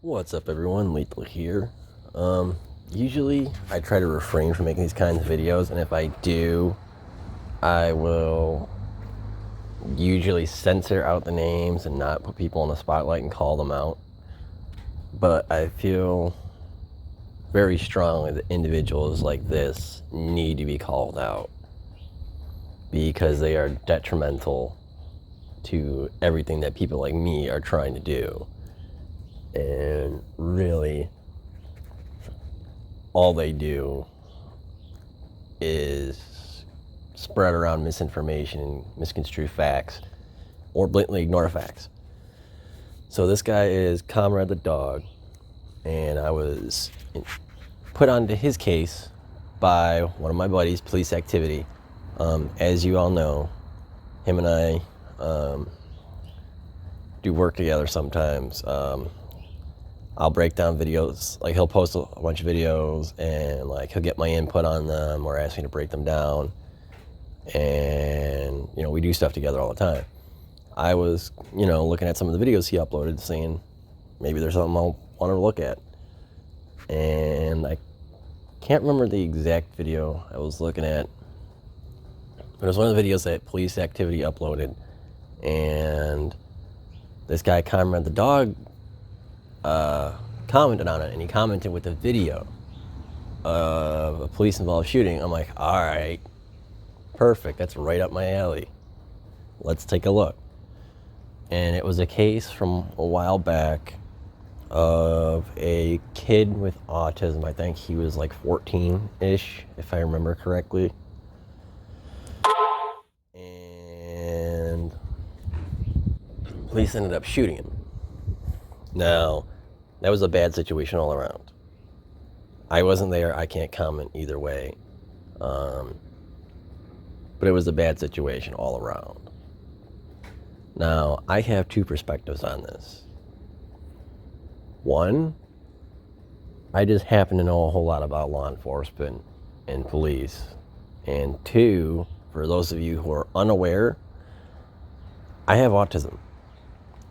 What's up, everyone? Lethal here. Usually I try to refrain from making these kinds of videos, and if I do, I will usually censor out the names and not put people in the spotlight and call them out. But I feel very strongly that individuals like this need to be called out because they are detrimental to everything that people like me are trying to do. And really, all they do is spread around misinformation and misconstrue facts or blatantly ignore facts. So this guy is Comrade the dog, and I was put onto his case by one of my buddies, Police Activity. As you all know, him and I do work together sometimes. I'll break down videos, like he'll post a bunch of videos and like he'll get my input on them or ask me to break them down. And, we do stuff together all the time. I was, looking at some of the videos he uploaded saying maybe there's something I'll want to look at. And I can't remember the exact video I was looking at, but it was one of the videos that Police Activity uploaded. And this guy, Comrade the dog, commented on it, and he commented with a video of a police-involved shooting. I'm like, all right, perfect, that's right up my alley. Let's take a look. And it was a case from a while back of a kid with autism. I think he was like 14-ish, if I remember correctly. And police ended up shooting him. Now, that was a bad situation all around. I wasn't there. I can't comment either way. But it was a bad situation all around. Now, I have two perspectives on this. One, I just happen to know a whole lot about law enforcement and police. And two, for those of you who are unaware, I have autism.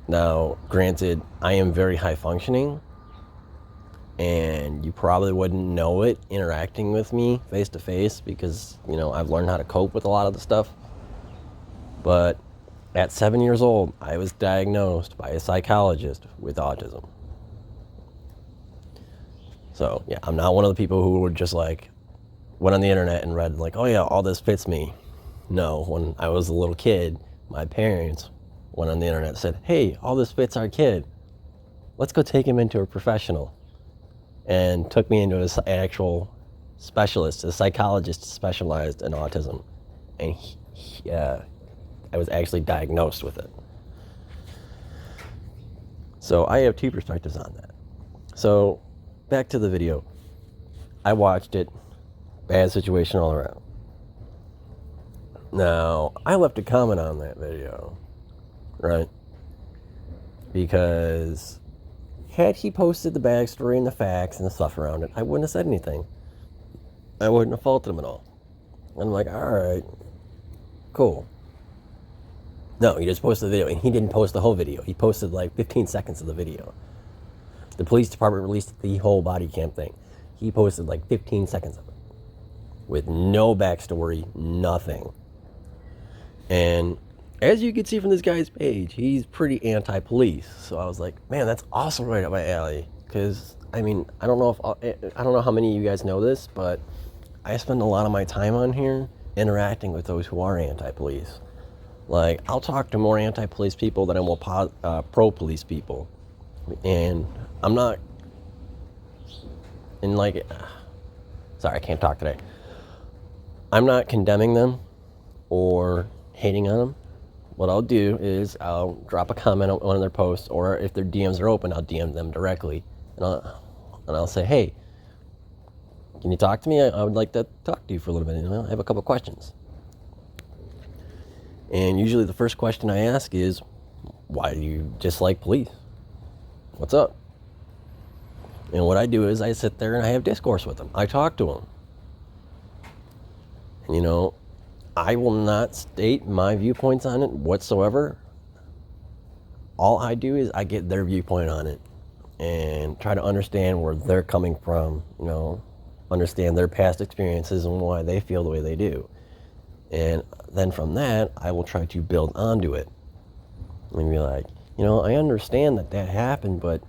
Now, granted, I am very high functioning, and you probably wouldn't know it interacting with me face to face because, I've learned how to cope with a lot of the stuff. But at 7 years old, I was diagnosed by a psychologist with autism. So, yeah, I'm not one of the people who were just like, went on the internet and read like, oh yeah, all this fits me. No, when I was a little kid, my parents went on the internet and said, hey, all this fits our kid. Let's go take him into a professional. And took me into an actual specialist, a psychologist specialized in autism. And I was actually diagnosed with it. So I have two perspectives on that. So back to the video. I watched it. Bad situation all around. Now, I left a comment on that video. Right? Because had he posted the backstory and the facts and the stuff around it, I wouldn't have said anything. I wouldn't have faulted him at all. And I'm like, all right, cool. No, he just posted the video, and he didn't post the whole video. He posted like 15 seconds of the video. The police department released the whole body cam thing. He posted like 15 seconds of it with no backstory, nothing. And as you can see from this guy's page, he's pretty anti-police. So I was like, man, that's awesome, right up my alley. Because, I don't know how many of you guys know this, but I spend a lot of my time on here interacting with those who are anti-police. Like, I'll talk to more anti-police people than I will pro-police people. And I'm not, sorry, I can't talk today. I'm not condemning them or hating on them. What I'll do is I'll drop a comment on one of their posts, or if their DMs are open, I'll DM them directly. And I'll say, hey, can you talk to me? I would like to talk to you for a little bit. I have a couple questions. And usually the first question I ask is, why do you dislike police? What's up? And what I do is I sit there and I have discourse with them. I talk to them. And, I will not state my viewpoints on it whatsoever. All I do is I get their viewpoint on it. and try to understand where they're coming from, understand their past experiences and why they feel the way they do. And then from that, I will try to build onto it and be like, I understand that happened, but,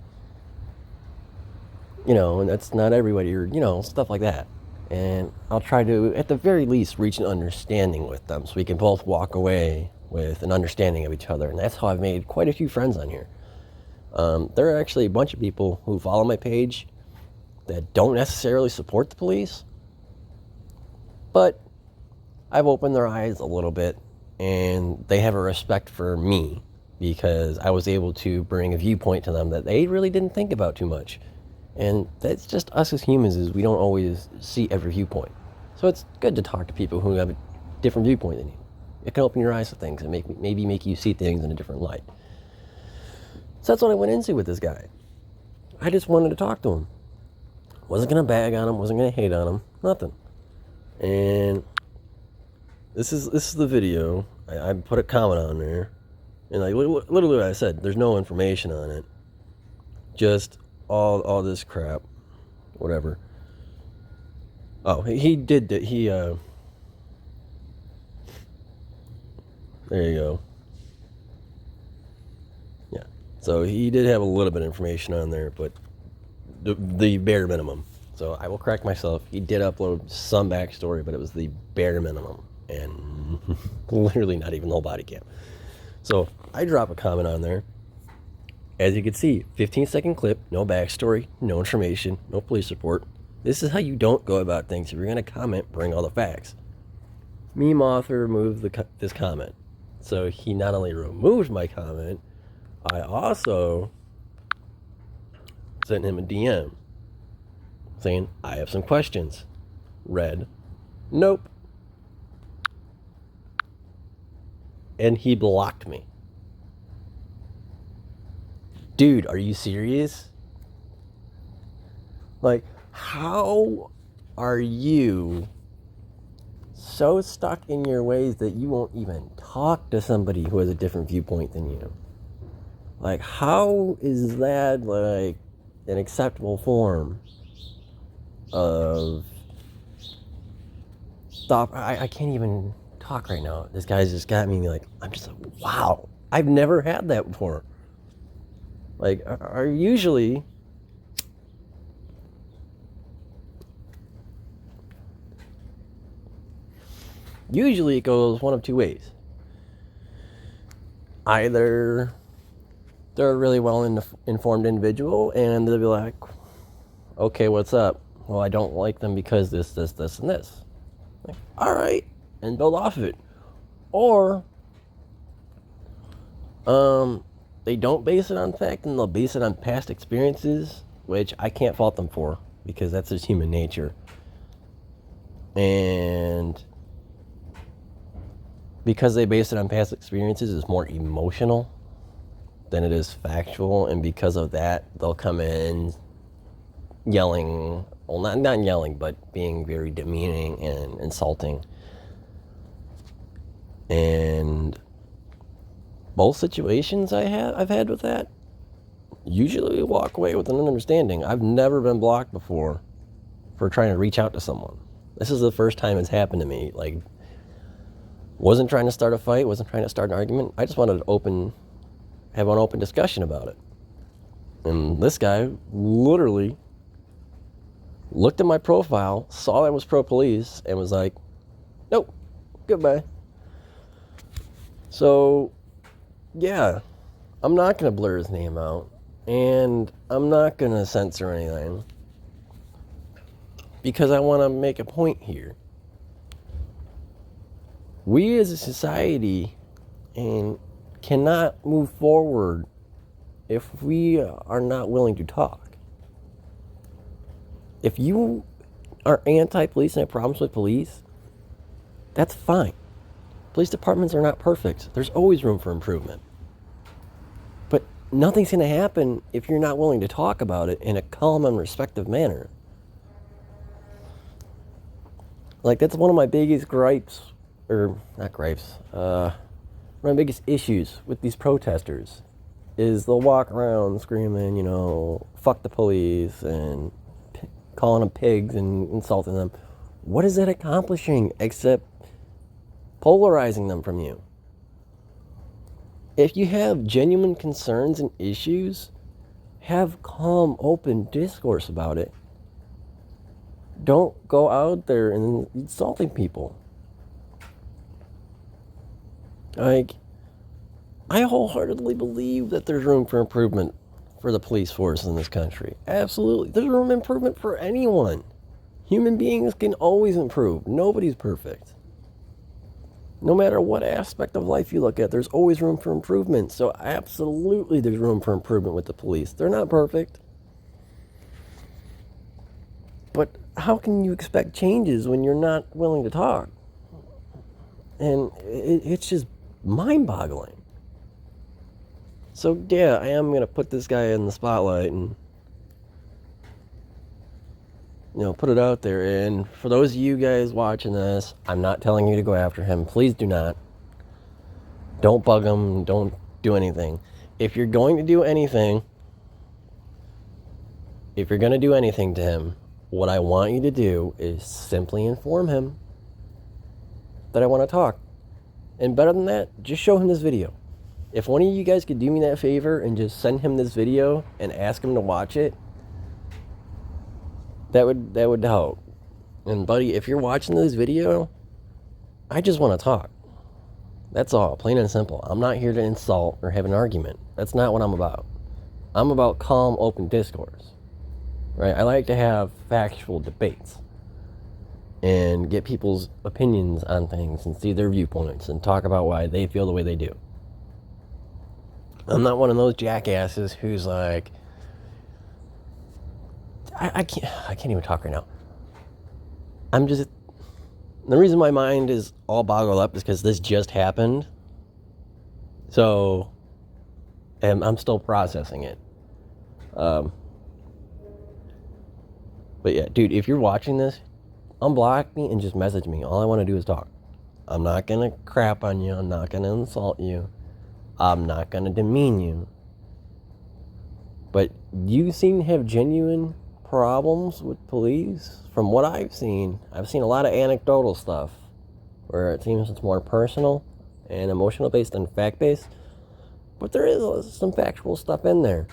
and that's not everybody, or, stuff like that. And I'll try to, at the very least, reach an understanding with them so we can both walk away with an understanding of each other. And that's how I've made quite a few friends on here. There are actually a bunch of people who follow my page that don't necessarily support the police, but I've opened their eyes a little bit, and they have a respect for me because I was able to bring a viewpoint to them that they really didn't think about too much. And that's just us as humans, is we don't always see every viewpoint. So it's good to talk to people who have a different viewpoint than you. It can open your eyes to things and maybe make you see things in a different light. So that's what I went into with this guy. I just wanted to talk to him. Wasn't going to bag on him, wasn't going to hate on him, nothing. And this is the video. I put a comment on there. And literally what I said, there's no information on it. Just all this crap, whatever. Oh, he did that. There you go. Yeah. So he did have a little bit of information on there, but the bare minimum. So I will correct myself. He did upload some backstory, but it was the bare minimum, and literally not even the whole body cam. So I drop a comment on there. As you can see, 15-second clip, no backstory, no information, no police report. This is how you don't go about things. If you're going to comment, bring all the facts. Meme author removed this comment. So he not only removed my comment, I also sent him a DM saying, I have some questions. Red, nope. And he blocked me. Dude, are you serious? Like, how are you so stuck in your ways that you won't even talk to somebody who has a different viewpoint than you? Like, how is that, like, an acceptable form of... Stop. I can't even talk right now. This guy's just got me, like, I'm just like, wow. I've never had that before. Like, are usually it goes one of two ways. Either they're a really well informed individual and they'll be like, okay, what's up? Well, I don't like them because this, and this. Like, all right, and build off of it. Or they don't base it on fact, and they'll base it on past experiences, which I can't fault them for, because that's just human nature. And because they base it on past experiences, it's more emotional than it is factual, and because of that, they'll come in yelling, well, not yelling, but being very demeaning and insulting. And both situations I've had with that, usually walk away with an understanding. I've never been blocked before for trying to reach out to someone. This is the first time it's happened to me. Like, wasn't trying to start a fight, wasn't trying to start an argument. I just wanted to have an open discussion about it. And this guy literally looked at my profile, saw I was pro-police, and was like, nope, goodbye. So, yeah, I'm not going to blur his name out, and I'm not going to censor anything, because I want to make a point here. We as a society cannot move forward if we are not willing to talk. If you are anti-police and have problems with police, that's fine. Police departments are not perfect. There's always room for improvement. But nothing's going to happen if you're not willing to talk about it in a calm and respectful manner. Like, that's one of my biggest gripes, or not gripes, one of my biggest issues with these protesters is they'll walk around screaming, fuck the police and calling them pigs and insulting them. What is that accomplishing except polarizing them from you? If you have genuine concerns and issues, have calm, open discourse about it. Don't go out there and insulting people. Like, I wholeheartedly believe that there's room for improvement for the police force in this country. Absolutely. There's room for improvement for anyone. Human beings can always improve. Nobody's perfect. No matter what aspect of life you look at, there's always room for improvement. So absolutely there's room for improvement with the police. They're not perfect. But how can you expect changes when you're not willing to talk? And it's just mind-boggling. So yeah, I am going to put this guy in the spotlight and put it out there. And for those of you guys watching this, I'm not telling you to go after him. Please do not. Don't bug him. Don't do anything. If you're going to do anything to him, what I want you to do is simply inform him that I want to talk. And better than that, just show him this video. If one of you guys could do me that favor and just send him this video and ask him to watch it, that would help. And buddy, if you're watching this video, I just want to talk. That's all, plain and simple. I'm not here to insult or have an argument. That's not what I'm about. I'm about calm, open discourse. Right? I like to have factual debates and get people's opinions on things and see their viewpoints and talk about why they feel the way they do. I'm not one of those jackasses who's like, I can't even talk right now. The reason my mind is all boggled up is because this just happened. So, and I'm still processing it. But yeah, dude, if you're watching this, unblock me and just message me. All I want to do is talk. I'm not going to crap on you. I'm not going to insult you. I'm not going to demean you. But you seem to have genuine problems with police. From what I've seen a lot of anecdotal stuff where it seems it's more personal and emotional based than fact based. But there is some factual stuff in there.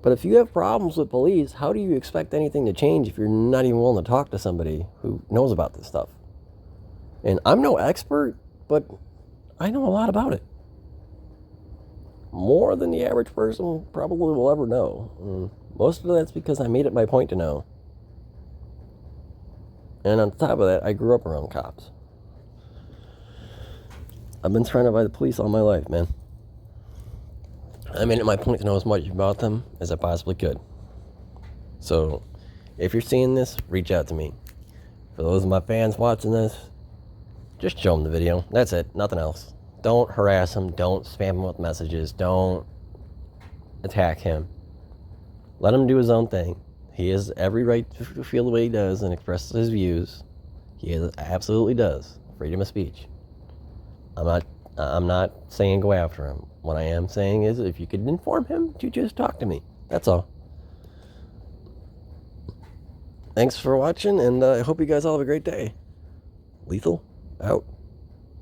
But if you have problems with police, how do you expect anything to change if you're not even willing to talk to somebody who knows about this stuff? And I'm no expert, but I know a lot about it. More than the average person probably will ever know. And most of that's because I made it my point to know. And on top of that, I grew up around cops. I've been surrounded by the police all my life, man. I made it my point to know as much about them as I possibly could. So, if you're seeing this, reach out to me. For those of my fans watching this, just show them the video. That's it. Nothing else. Don't harass him. Don't spam him with messages. Don't attack him. Let him do his own thing. He has every right to feel the way he does and express his views. He absolutely does. Freedom of speech. I'm not saying go after him. What I am saying is if you could inform him to just talk to me. That's all. Thanks for watching, and I hope you guys all have a great day. Lethal, out.